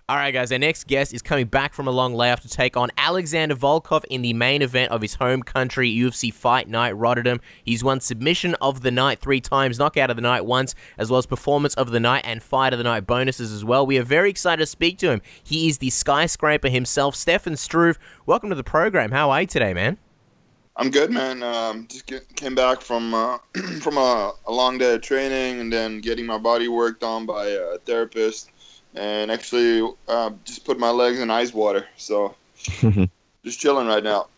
All right, guys, our next guest is coming back from a long layoff to take on Alexander Volkov in the main event of his home country, UFC Fight Night Rotterdam. He's won submission of the night 3 times, knockout of the night once, as well as performance of the night and fight of the night bonuses as well. We are very excited to speak to him. He is the skyscraper himself, Stefan Struve. Welcome to the program. How are you today, man? I'm good, man. Came back from from a long day of training and then getting my body worked on by a therapist. And actually just put my legs in ice water. So just chilling right now.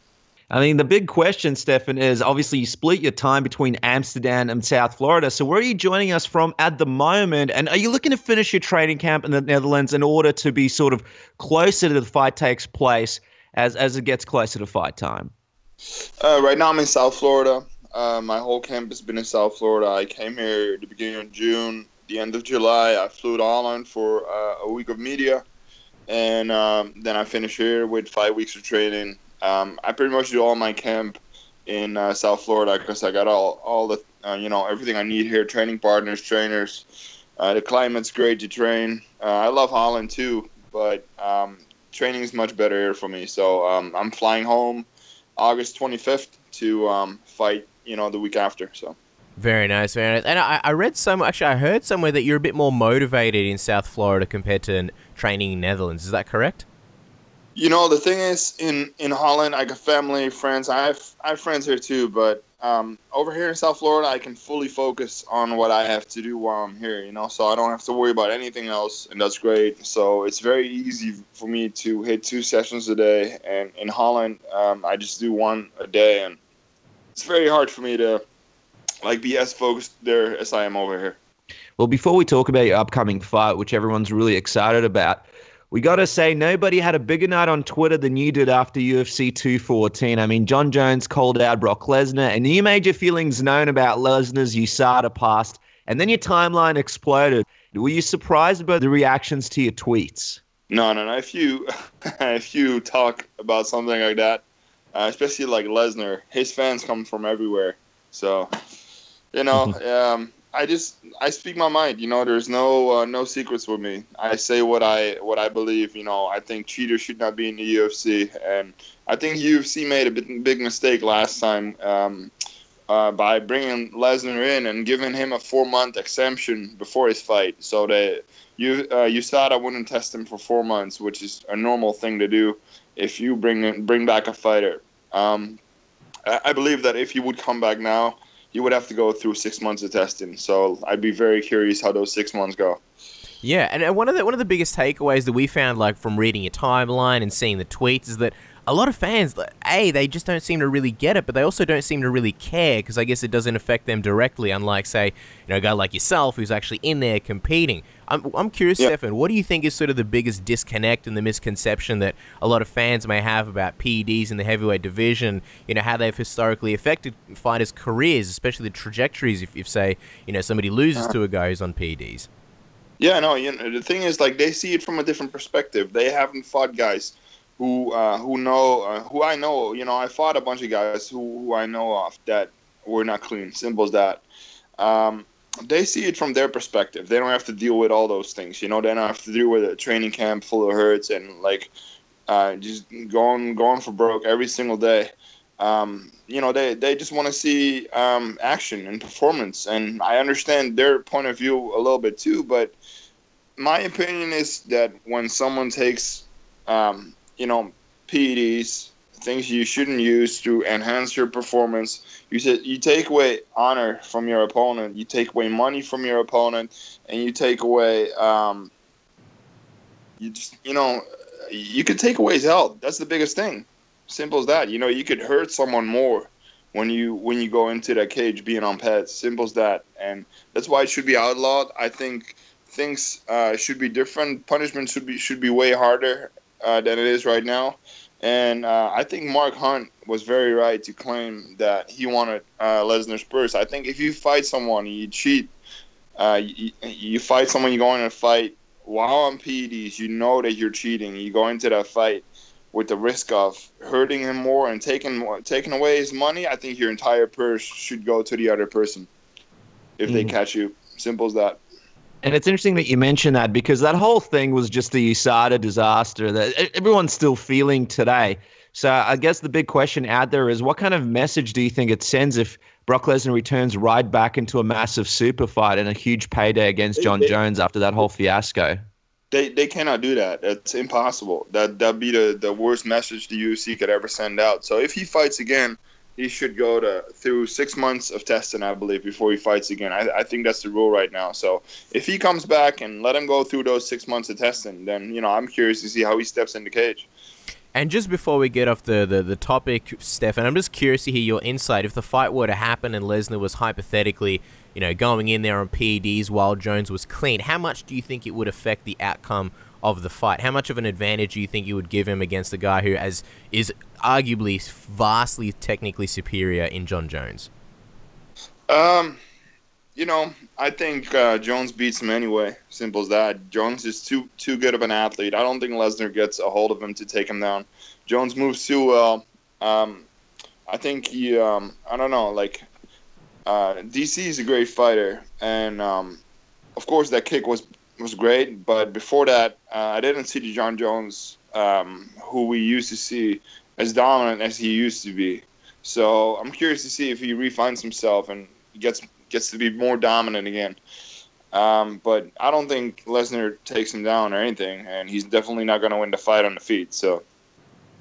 I mean, the big question, Stefan, is obviously you split your time between Amsterdam and South Florida. So where are you joining us from at the moment? And are you looking to finish your training camp in the Netherlands in order to be sort of closer to the fight takes place as it gets closer to fight time? Right now I'm in South Florida. My whole camp has been in South Florida. I came here at the beginning of June. The end of July, I flew to Holland for a week of media, and then I finished here with 5 weeks of training. I pretty much do all my camp in South Florida because I got all the everything I need here: training partners, trainers. The climate's great to train. I love Holland too, but training is much better here for me. So I'm flying home August 25th to fight the week after. So. Very nice, very nice. And I read actually I heard somewhere that you're a bit more motivated in South Florida compared to training in Netherlands. Is that correct? The thing is, in Holland, I got family, friends. I have friends here too, but over here in South Florida, I can fully focus on what I have to do while I'm here, so I don't have to worry about anything else, and that's great. So it's very easy for me to hit 2 sessions a day, and in Holland, I just do 1 a day, and it's very hard for me to be as focused there as I am over here. Well, before we talk about your upcoming fight, which everyone's really excited about, we got to say nobody had a bigger night on Twitter than you did after UFC 214. I mean, Jon Jones called out Brock Lesnar, and you made your feelings known about Lesnar's USADA past, and then your timeline exploded. Were you surprised by the reactions to your tweets? No. If you talk about something like that, especially like Lesnar, his fans come from everywhere. So... I speak my mind. There's no secrets with me. I say what I believe. I think cheaters should not be in the UFC, and I think UFC made a big mistake last time by bringing Lesnar in and giving him a 4-month exemption before his fight, so that USADA wouldn't test him for 4 months, which is a normal thing to do if you bring back a fighter. I believe that if he would come back now, you would have to go through 6 months of testing. So I'd be very curious how those 6 months go. Yeah, and one of the biggest takeaways that we found, from reading your timeline and seeing the tweets, is that a lot of fans, they just don't seem to really get it, but they also don't seem to really care, because I guess it doesn't affect them directly, unlike, say, a guy like yourself who's actually in there competing. I'm curious, yeah. Stefan, what do you think is sort of the biggest disconnect and the misconception that a lot of fans may have about PEDs in the heavyweight division, how they've historically affected fighters' careers, especially the trajectories if say, somebody loses to a guy who's on PEDs? Yeah, no, the thing is, they see it from a different perspective. They haven't fought guys who I know. I fought a bunch of guys who I know of that were not clean. Simple as that. They see it from their perspective. They don't have to deal with all those things. They don't have to deal with a training camp full of hurts and just going for broke every single day. They just want to see action and performance, and I understand their point of view a little bit too. But my opinion is that when someone takes PEDs, things you shouldn't use to enhance your performance, you take away honor from your opponent, you take away money from your opponent, and you take away you could take away his health. That's the biggest thing. Simple as that. You could hurt someone more when you go into that cage being on PEDs. Simple as that. And that's why it should be outlawed. I think things should be different. Punishment should be way harder than it is right now. And I think Mark Hunt was very right to claim that he wanted Lesnar's purse. I think if you fight someone, you cheat. You fight someone, you go in a fight while on PEDs, you know that you're cheating. You go into that fight with the risk of hurting him more and taking away his money. I think your entire purse should go to the other person if they catch you. Simple as that. And it's interesting that you mentioned that because that whole thing was just the USADA disaster that everyone's still feeling today. So I guess the big question out there is what kind of message do you think it sends if Brock Lesnar returns right back into a massive super fight and a huge payday against Jon Jones after that whole fiasco? They cannot do that. It's impossible. That'd be the worst message the UFC could ever send out. So if he fights again, he should go through 6 months of testing, I believe, before he fights again. I think that's the rule right now. So if he comes back and let him go through those 6 months of testing, then I'm curious to see how he steps in the cage. And just before we get off the topic, Stefan, I'm just curious to hear your insight. If the fight were to happen and Lesnar was hypothetically, going in there on PEDs while Jones was clean, how much do you think it would affect the outcome of the fight? How much of an advantage do you think you would give him against a guy who is arguably vastly technically superior in Jon Jones? I think Jones beats him anyway. Simple as that. Jones is too good of an athlete. I don't think Lesnar gets a hold of him to take him down. Jones moves too well. I think he, I don't know, DC is a great fighter. And, of course, that kick was great. But before that, I didn't see the Jon Jones who we used to see as dominant as he used to be. So I'm curious to see if he refines himself and gets to be more dominant again. But I don't think Lesnar takes him down or anything, and he's definitely not going to win the fight on the feet. So,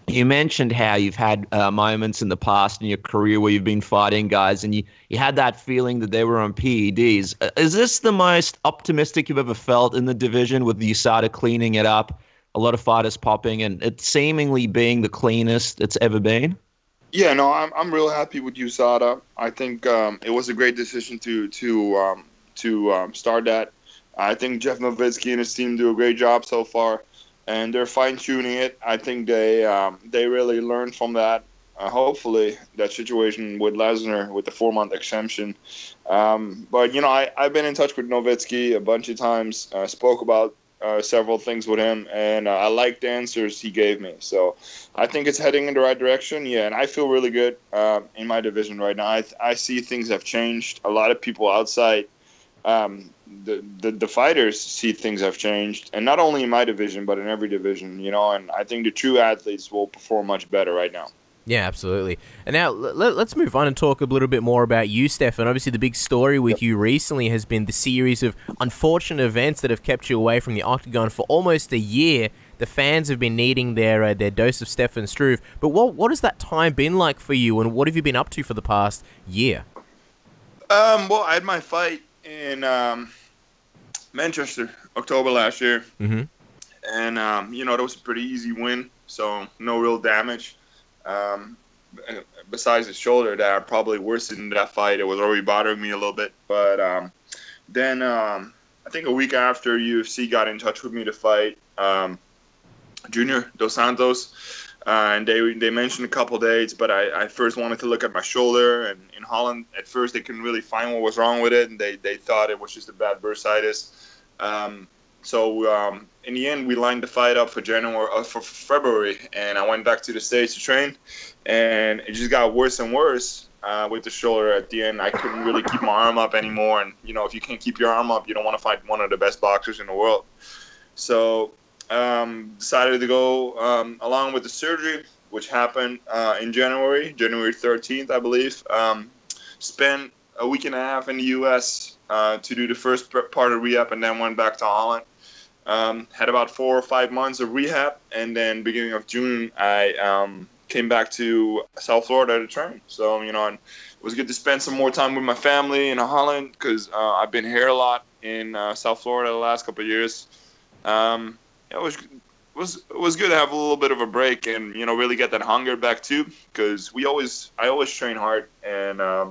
you mentioned how you've had moments in the past in your career where you've been fighting guys and you had that feeling that they were on PEDs. Is this the most optimistic you've ever felt in the division with the USADA cleaning it up, a lot of fighters popping, and it seemingly being the cleanest it's ever been? Yeah, no, I'm real happy with USADA. I think it was a great decision to start that. I think Jeff Nowitzki and his team do a great job so far, and they're fine tuning it. I think they really learned from that. Hopefully, that situation with Lesnar with the 4-month exemption. But I've been in touch with Nowitzki a bunch of times. Spoke about several things with him, and I like the answers he gave me. So I think it's heading in the right direction. Yeah, and I feel really good in my division right now. I see things have changed. A lot of people outside the fighters see things have changed, and not only in my division but in every division. And I think the true athletes will perform much better right now. Yeah, absolutely. And now let's move on and talk a little bit more about you, Stefan. Obviously, the big story with you recently has been the series of unfortunate events that have kept you away from the octagon for almost a year. The fans have been needing their dose of Stefan Struve. But what has that time been like for you, and what have you been up to for the past year? Well, I had my fight in Manchester, October last year. Mm-hmm. And, that was a pretty easy win, so no real damage. Besides the shoulder that I probably worsened in that fight, it was already bothering me a little bit. But then I think a week after, UFC got in touch with me to fight Junior dos Santos, and they mentioned a couple dates, but I first wanted to look at my shoulder. And in Holland, at first they couldn't really find what was wrong with it, and they thought it was just a bad bursitis. So in the end, we lined the fight up for February, and I went back to the States to train, and it just got worse and worse with the shoulder. At the end, I couldn't really keep my arm up anymore, and if you can't keep your arm up, you don't want to fight one of the best boxers in the world. So decided to go along with the surgery, which happened in January 13th, I believe. Spent a week and a half in the U.S. To do the first part of rehab, and then went back to Holland. Had about 4 or 5 months of rehab, and then beginning of June, I came back to South Florida to train. So, and it was good to spend some more time with my family in Holland, because I've been here a lot in South Florida the last couple of years. It was good to have a little bit of a break and, really get that hunger back too, because I always train hard, and I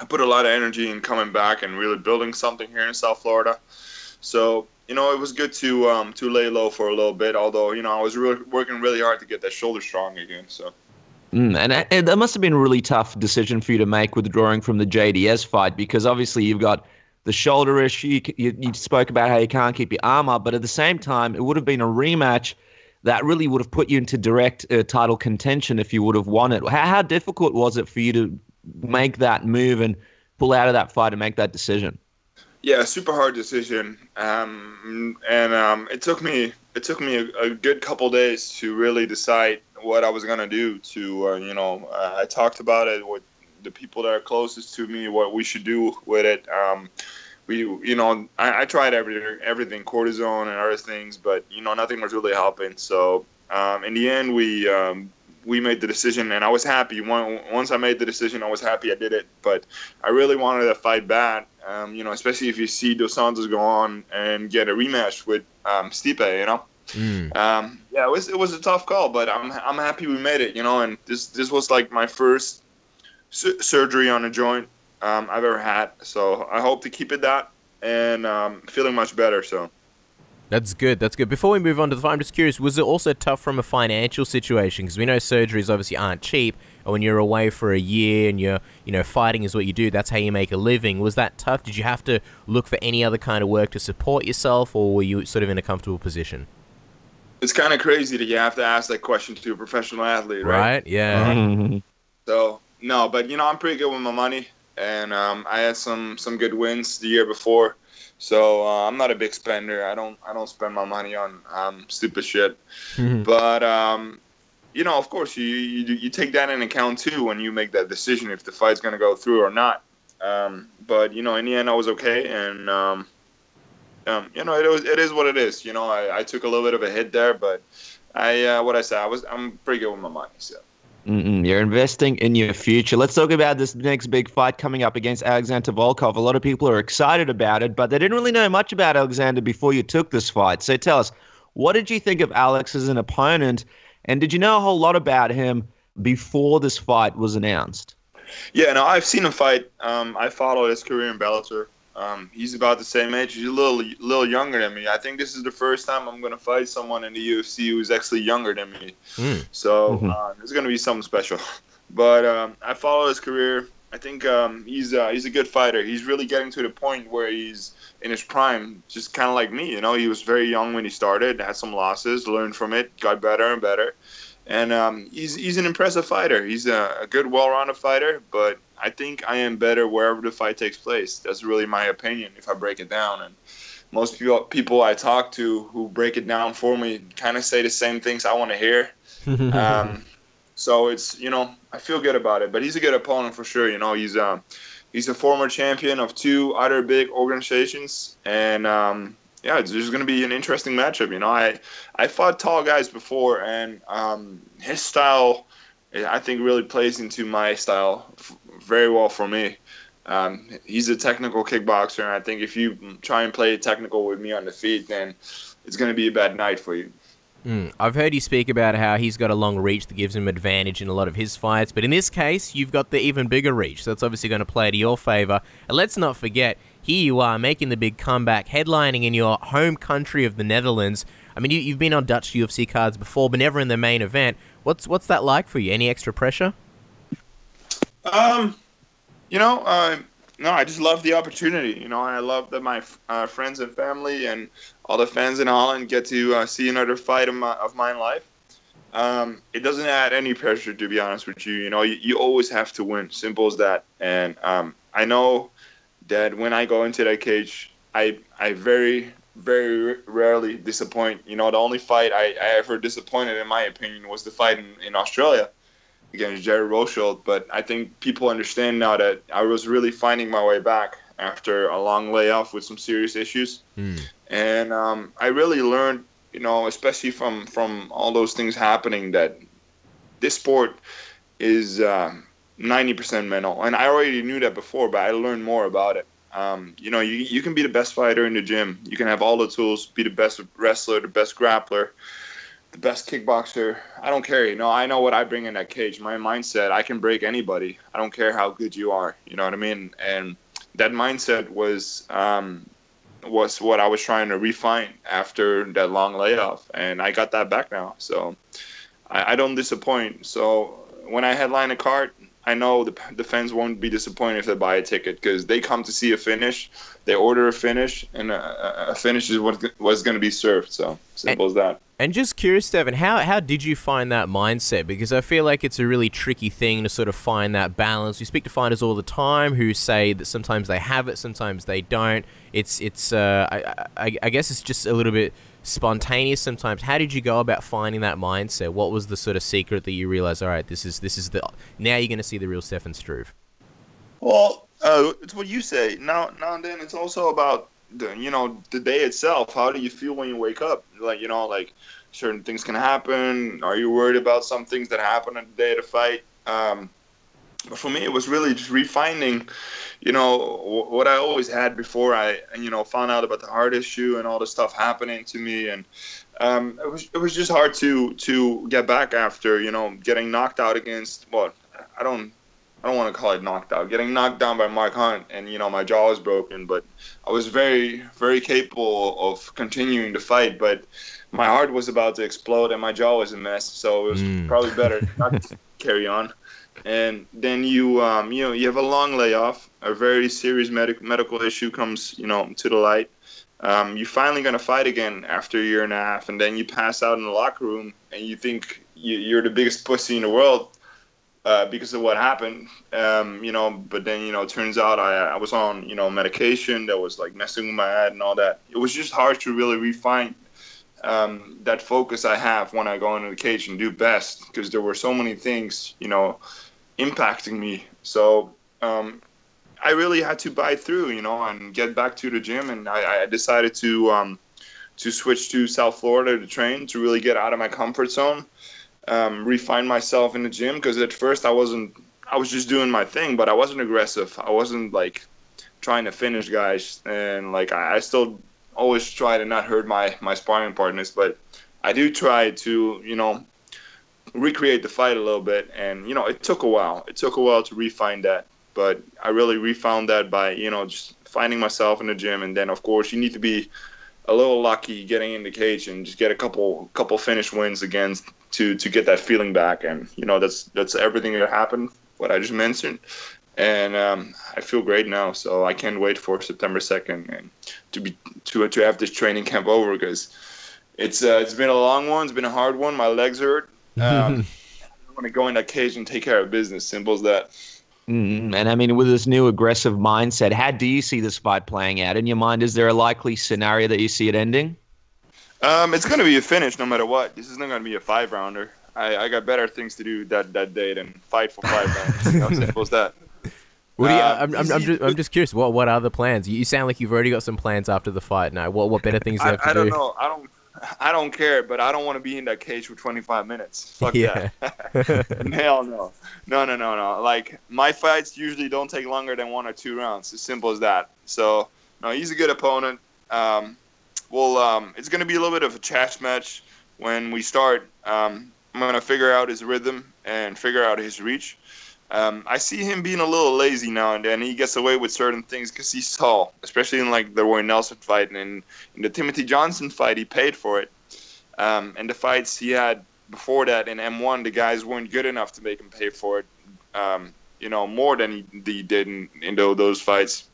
put a lot of energy in coming back and really building something here in South Florida. So, it was good to lay low for a little bit, although, I was working really hard to get that shoulder strong again. So. And that must have been a really tough decision for you to make withdrawing from the JDS fight, because obviously you've got the shoulder issue. You spoke about how you can't keep your arm up, but at the same time, it would have been a rematch that really would have put you into direct title contention if you would have won it. How difficult was it for you to make that move and pull out of that fight and make that decision? Yeah, super hard decision, and it took me a good couple days to really decide what I was gonna do. I talked about it with the people that are closest to me, what we should do with it. I tried everything, cortisone and other things, but nothing was really helping. So in the end, we made the decision, and I was happy. Once I made the decision, I was happy I did it. But I really wanted to fight bad, especially if you see Dos Santos go on and get a rematch with Stipe, Yeah, it was a tough call, but I'm happy we made it, and this was like my first surgery on a joint I've ever had. So I hope to keep it that, and feeling much better. So. That's good. That's good. Before we move on to the fight, I'm just curious, was it also tough from a financial situation? Because we know surgeries obviously aren't cheap, and when you're away for a year and you're, fighting is what you do, that's how you make a living. Was that tough? Did you have to look for any other kind of work to support yourself, or were you sort of in a comfortable position? It's kind of crazy that you have to ask that question to a professional athlete, right? Right, yeah. So, no, but, I'm pretty good with my money, and I had some good wins the year before. So I'm not a big spender. I don't spend my money on stupid shit. But of course you take that in account too when you make that decision if the fight's gonna go through or not. But in the end I was okay, and it is what it is. I took a little bit of a hit there, but I'm pretty good with my money. So. You're investing in your future. Let's talk about this next big fight coming up against Alexander Volkov. A lot of people are excited about it, but they didn't really know much about Alexander before you took this fight. So tell us, what did you think of Alex as an opponent, and did you know a whole lot about him before this fight was announced? Yeah, no, I've seen him fight. I followed his career in Bellator. He's about the same age. He's a little younger than me. I think this is the first time I'm going to fight someone in the UFC who's actually younger than me. So it's going to be something special. But I follow his career. I think he's a good fighter. He's really getting to the point where he's in his prime, just kind of like me. He was very young when he started, had some losses, learned from it, got better and better. And he's an impressive fighter. He's a good, well-rounded fighter, but I think I am better wherever the fight takes place. That's really my opinion if I break it down. And most people I talk to who break it down for me kind of say the same things I want to hear. So it's, I feel good about it. But he's a good opponent for sure. He's a former champion of 2 other big organizations, and yeah, it's just going to be an interesting matchup. I fought tall guys before, and his style, I think, really plays into my style very well for me. He's a technical kickboxer, and I think if you try and play technical with me on the feet, then it's going to be a bad night for you. I've heard you speak about how he's got a long reach that gives him advantage in a lot of his fights, but in this case, you've got the even bigger reach, so that's obviously going to play to your favor. And let's not forget, here you are making the big comeback, headlining in your home country of the Netherlands. I mean, you've been on Dutch UFC cards before, but never in the main event. What's that like for you? Any extra pressure? No, I just love the opportunity. I love that my friends and family and all the fans in Holland get to see another fight of mine live. It doesn't add any pressure, to be honest with you. You always have to win. Simple as that. And I know that when I go into that cage, I very, very rarely disappoint. The only fight I ever disappointed, in my opinion, was the fight in Australia against Jerry Roshold. But I think people understand now that I was really finding my way back after a long layoff with some serious issues. And I really learned, especially from all those things happening, that this sport is 90% mental. And I already knew that before, but I learned more about it. You can be the best fighter in the gym. You can have all the tools, be the best wrestler, the best grappler, the best kickboxer. I don't care. I know what I bring in that cage. My mindset, I can break anybody. I don't care how good you are. You know what I mean? And that mindset was what I was trying to refine after that long layoff. And I got that back now. So I don't disappoint. So when I headline a card, I know the fans won't be disappointed if they buy a ticket, because they come to see a finish, they order a finish, and a finish is what's going to be served. So simple as that. And just curious, Stefan, how did you find that mindset? Because I feel like it's a really tricky thing to sort of find that balance. We speak to fighters all the time who say that sometimes they have it, sometimes they don't. I guess it's just a little bit spontaneous sometimes. How did you go about finding that mindset? What was the sort of secret that you realized, all right, this is now you're going to see the real Stefan Struve? Well, it's what you say. Now and then, it's also about the day itself. How do you feel when you wake up? Like certain things can happen. Are you worried about some things that happen on the day of the fight? But for me, it was really just refining, what I always had before I, found out about the heart issue and all the stuff happening to me. And it was just hard to get back after, getting knocked out against, I don't want to call it knocked out, getting knocked down by Mark Hunt, and, my jaw was broken. But I was very, very capable of continuing the fight. But my heart was about to explode and my jaw was a mess. So it was probably better not to carry on. And then you have a long layoff. A very serious medical issue comes, to the light. You're finally going to fight again after a year and a half, and then you pass out in the locker room, and you think you're the biggest pussy in the world because of what happened. But then, it turns out I was on, medication that was like messing with my head and all that. It was just hard to really refine that focus I have when I go into the cage and do best, because there were so many things, impacting me. So I really had to bite through, and get back to the gym. And I decided to switch to South Florida to train, to really get out of my comfort zone, refine myself in the gym. Because at first I was just doing my thing, but I wasn't aggressive. I wasn't like trying to finish guys, and like I still always try to not hurt my sparring partners, but I do try to, recreate the fight a little bit. And, it took a while. It took a while to refine that, but I really refound that by, just finding myself in the gym. And then, of course, you need to be a little lucky getting in the cage and just get a couple finish wins again to get that feeling back. And, that's everything that happened, what I just mentioned. And I feel great now, so I can't wait for September 2nd and to have this training camp over, because it's been a long one. It's been a hard one. My legs hurt. I want to go in that cage and take care of business. Simple as that. And I mean, with this new aggressive mindset, how do you see this fight playing out in your mind? Is there a likely scenario that you see it ending? It's going to be a finish no matter what. This is not going to be a 5-rounder. I got better things to do that day than fight for 5 rounds. Simple as that. I'm just curious. What are the plans? You sound like you've already got some plans after the fight. Now, what better things do you have to do? I don't know. I don't care, but I don't want to be in that cage for 25 minutes. Fuck that. Hell no. No. Like, my fights usually don't take longer than 1 or 2 rounds. As simple as that. So, no, he's a good opponent. It's going to be a little bit of a chess match when we start. I'm going to figure out his rhythm and figure out his reach. I see him being a little lazy now and then. He gets away with certain things because he's tall, especially in like the Roy Nelson fight, and in the Timothy Johnson fight, he paid for it. And the fights he had before that in M1, the guys weren't good enough to make him pay for it, more than he did in those fights.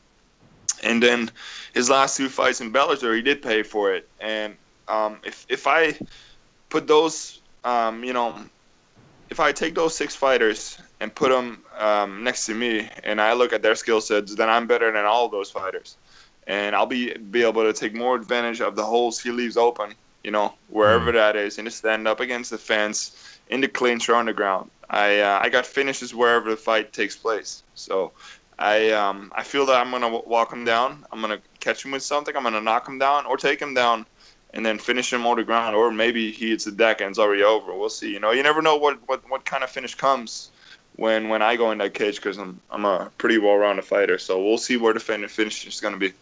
And then his last 2 fights in Bellator, he did pay for it. And if I put those, if I take those 6 fighters and put them next to me, and I look at their skill sets, then I'm better than all of those fighters. And I'll be able to take more advantage of the holes he leaves open, wherever that is, in the stand-up, against the fence, in the clincher, on the ground. I got finishes wherever the fight takes place. So I feel that I'm going to walk him down. I'm going to catch him with something. I'm going to knock him down or take him down and then finish him on the ground. Or maybe he hits the deck and it's already over. We'll see. You never know what kind of finish comes when I go in that cage, because I'm a pretty well-rounded fighter. So we'll see where the finish is going to be.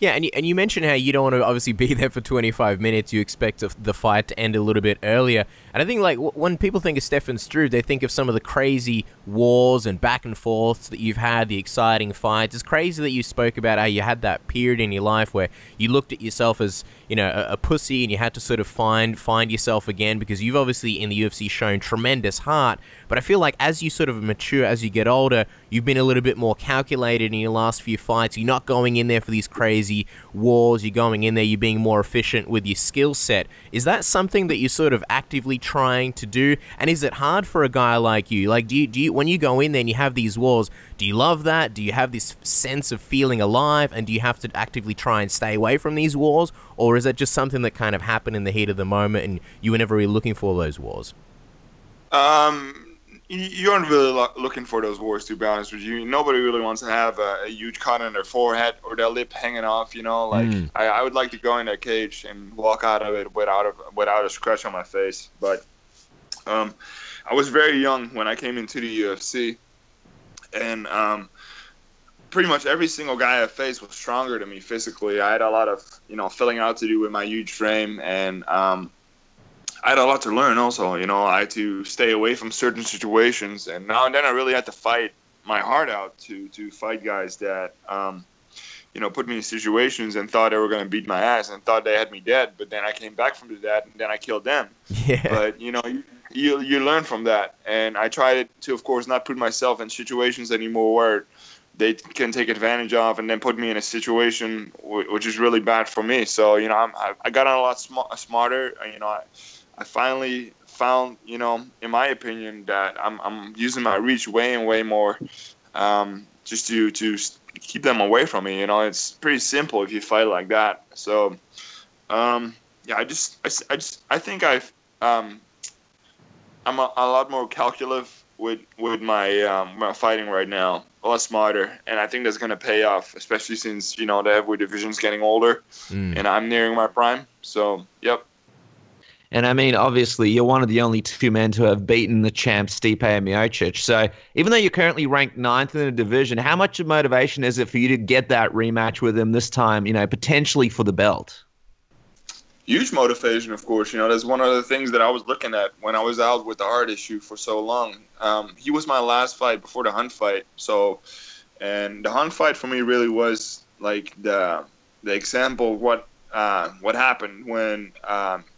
Yeah, and you mentioned how you don't want to obviously be there for 25 minutes. You expect the fight to end a little bit earlier. And I think, like, when people think of Stefan Struve, they think of some of the crazy wars and back and forths that you've had, the exciting fights. It's crazy that you spoke about how you had that period in your life where you looked at yourself as, you know, a pussy, and you had to sort of find yourself again, because you've obviously in the UFC shown tremendous heart. But I feel like as you sort of mature, as you get older, you've been a little bit more calculated in your last few fights. You're not going in there for these crazy wars. You're going in there, you're being more efficient with your skill set. Is that something that you're sort of actively trying to do? And is it hard for a guy like you? Like, do you when you go in there and you have these wars, do you love that? Do you have this sense of feeling alive? And do you have to actively try and stay away from these wars? Or is it just something that kind of happened in the heat of the moment and you were never really looking for those wars? You aren't really looking for those wars, to be honest with you. Nobody really wants to have a huge cut on their forehead or their lip hanging off, you know. Like, I would like to go in that cage and walk out of it without a scratch on my face. But I was very young when I came into the UFC, and pretty much every single guy I faced was stronger than me physically. I had a lot of, you know, filling out to do with my huge frame, and I had a lot to learn also. You know, I had to stay away from certain situations, and now and then I really had to fight my heart out to fight guys that, you know, put me in situations and thought they were going to beat my ass and thought they had me dead. But then I came back from that, and then I killed them. Yeah. But, you know, you learn from that. And I tried to, of course, not put myself in situations anymore where they can take advantage of and then put me in a situation which is really bad for me. So, you know, I got on a lot smarter. You know, I finally found, you know, in my opinion, that I'm using my reach way and way more, just to keep them away from me. You know, it's pretty simple if you fight like that. So, yeah, I think I'm a lot more calculative with my fighting right now, a lot smarter, and I think that's going to pay off, especially since, you know, the heavyweight division's getting older, and I'm nearing my prime. So, yep. And I mean, obviously, you're one of the only two men to have beaten the champ Stipe Miocic. So even though you're currently ranked 9th in the division, how much of motivation is it for you to get that rematch with him this time, you know, potentially for the belt? Huge motivation, of course. You know, that's one of the things that I was looking at when I was out with the heart issue for so long. He was my last fight before the Hunt fight. So, and the Hunt fight for me really was like the example of what happened when,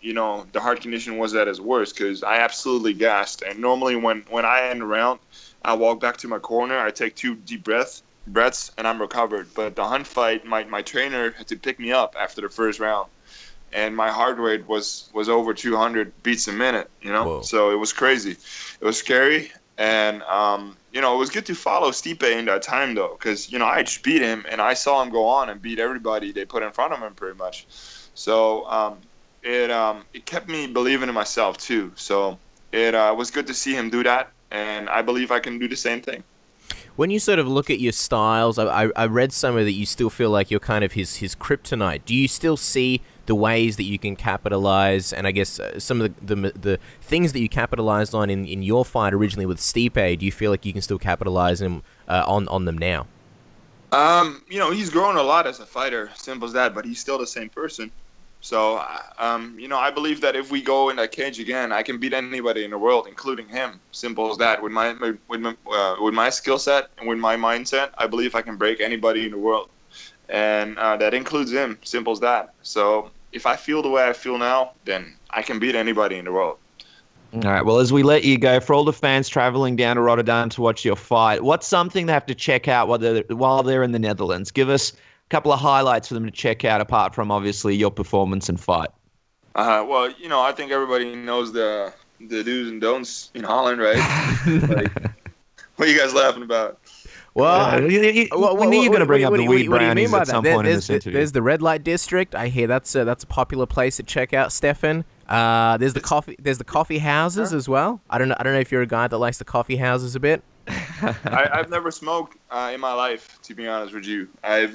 you know, the heart condition was at its worst, because I absolutely gassed. And normally when I end a round, I walk back to my corner, I take 2 deep breaths, and I'm recovered. But the Hunt fight, my trainer had to pick me up after the first round, and my heart rate was over 200 beats a minute, you know. Whoa. So it was crazy. It was scary. And, you know, it was good to follow Stipe in that time, though, because, you know, I just beat him, and I saw him go on and beat everybody they put in front of him pretty much. So it kept me believing in myself, too. So it was good to see him do that, and I believe I can do the same thing. When you sort of look at your styles, I read somewhere that you still feel like you're kind of his kryptonite. Do you still see the ways that you can capitalize, and I guess some of the things that you capitalized on in your fight originally with Stipe, do you feel like you can still capitalize on them now? You know, he's grown a lot as a fighter, simple as that, but he's still the same person. So, you know, I believe that if we go in that cage again, I can beat anybody in the world, including him. Simple as that. With my skill set and with my mindset, I believe I can break anybody in the world, and that includes him. Simple as that. So, if I feel the way I feel now, then I can beat anybody in the world. All right, well, as we let you go, for all the fans traveling down to Rotterdam to watch your fight, what's something they have to check out while they're in the Netherlands? Give us a couple of highlights for them to check out, apart from, obviously, your performance and fight. Well, you know, I think everybody knows the do's and don'ts in Holland, right? Like, what are you guys laughing about? Well, we knew you were going to bring up the weed brownies at some point in this interview. There's the red light district. I hear that's a popular place to check out, Stefan. There's the coffee houses as well. I don't know if you're a guy that likes the coffee houses a bit. I've never smoked in my life, to be honest with you. I've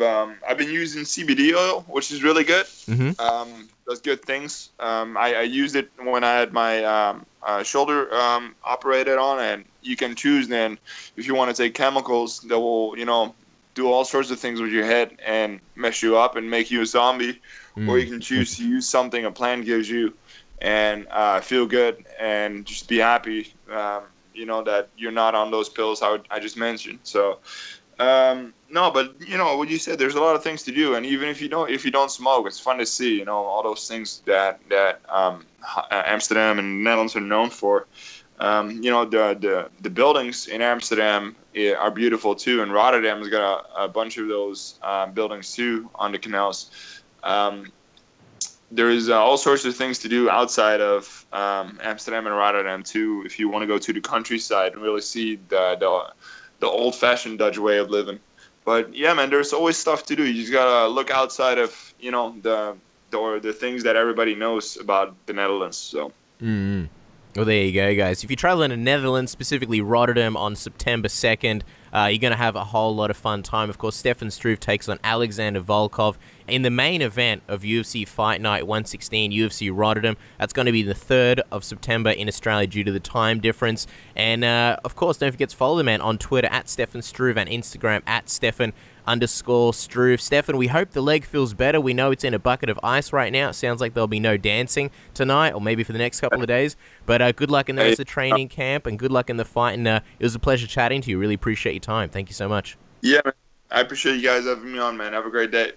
been using CBD oil, which is really good. Mm-hmm. Does good things. I used it when I had my shoulder operated on, and you can choose then if you want to take chemicals that will, you know, do all sorts of things with your head and mess you up and make you a zombie, or you can choose to use something a plan gives you and feel good and just be happy, that you're not on those pills I just mentioned. So, no, but what you said, there's a lot of things to do, and even if you don't smoke, it's fun to see, all those things that Amsterdam and Netherlands are known for. The buildings in Amsterdam are beautiful too, and Rotterdam has got a bunch of those buildings too on the canals. There is all sorts of things to do outside of Amsterdam and Rotterdam too, if you want to go to the countryside and really see the old-fashioned Dutch way of living. But yeah, man, there's always stuff to do. You just gotta look outside of the things that everybody knows about the Netherlands. So. Mm-hmm. Well, there you go, guys. If you're traveling to Netherlands, specifically Rotterdam, on September 2nd, you're going to have a whole lot of fun time. Of course, Stefan Struve takes on Alexander Volkov in the main event of UFC Fight Night 116, UFC Rotterdam. That's going to be the 3rd of September in Australia due to the time difference. And, of course, don't forget to follow the man on Twitter at Stefan Struve and Instagram at Stefan_Struve. Stefan, we hope the leg feels better. We know it's in a bucket of ice right now. It sounds like there'll be no dancing tonight, or maybe for the next couple of days. But good luck in the rest of training camp, and good luck in the fight. And it was a pleasure chatting to you. Really appreciate your time. Thank you so much. Yeah, man. I appreciate you guys having me on, man. Have a great day.